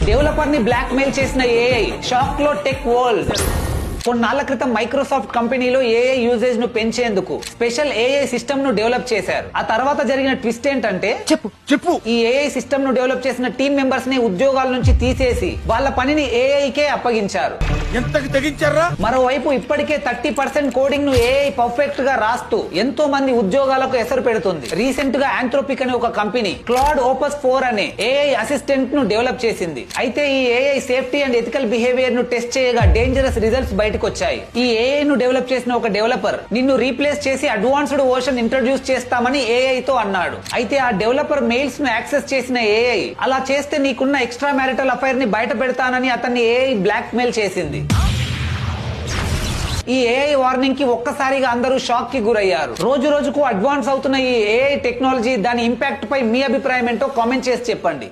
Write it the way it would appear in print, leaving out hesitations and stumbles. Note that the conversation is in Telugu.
డెవలపర్ ని బ్లాక్ మెయిల్ చేసిన ఏఐ షాక్ లో టెక్ వరల్డ్. కొన్నాళ్ల క్రితం మైక్రోసాఫ్ట్ కంపెనీలో ఏఐ యూజేజ్ ను పెంచేందుకు స్పెషల్ ఏఐ సిస్టమ్ ను డెవలప్ చేశారు. ఆ తర్వాత జరిగిన ట్విస్ట్ ఏంటంటే చెప్పు ఈ ఏఐ సిస్టమ్ ను డెవలప్ చేసిన టీమ్ మెంబర్స్ ని ఉద్యోగాల నుంచి తీసేసి వాళ్ళ పనిని ఏఐ కే అప్పగించారు. మరోవైపు ఇప్పటికే 30% కోడింగ్ ను ఏఐ పర్ఫెక్ట్ గా రాస్తూ ఎంతో మంది ఉద్యోగాలకు ఎసరు పెడుతుంది. రీసెంట్ గా ఆంథ్రోపిక్ అనే ఒక కంపెనీ క్లాడ్ ఓపస్ 4 అనే ఏఐ అసిస్టెంట్ ను డెవలప్ చేసింది. అయితే ఈ AI safety and ethical behaviour ను టెస్ట్ చేయగా డేంజరస్ రిజల్ట్స్ బయటకు వచ్చాయి. ఈ ఏఐ ను డెవలప్ చేసిన ఒక డెవలపర్ నిన్ను రీప్లేస్ చేసి అడ్వాన్స్డ్ వర్షన్ ఇంట్రడ్యూస్ చేస్తామని ఏఐ తో అన్నాడు. అయితే ఆ డెవలపర్ మెయిల్స్ ను యాక్సెస్ చేసిన ఏఐ అలా చేస్తే నీకున్న ఎక్స్ట్రా మ్యారిటల్ అఫైర్ ని బయట పెడతానని అతన్ని ఏఐ బ్లాక్ మెయిల్ చేసింది. ఈ ఏఐ వార్నింగ్ కి ఒక్కసారిగా అందరూ షాక్ కి గురయ్యారు. రోజు రోజుకు అడ్వాన్స్ అవుతున్న ఈ ఏఐ టెక్నాలజీ దాని ఇంపాక్ట్ పై మీ అభిప్రాయం ఏంటో కామెంట్ చేసి చెప్పండి.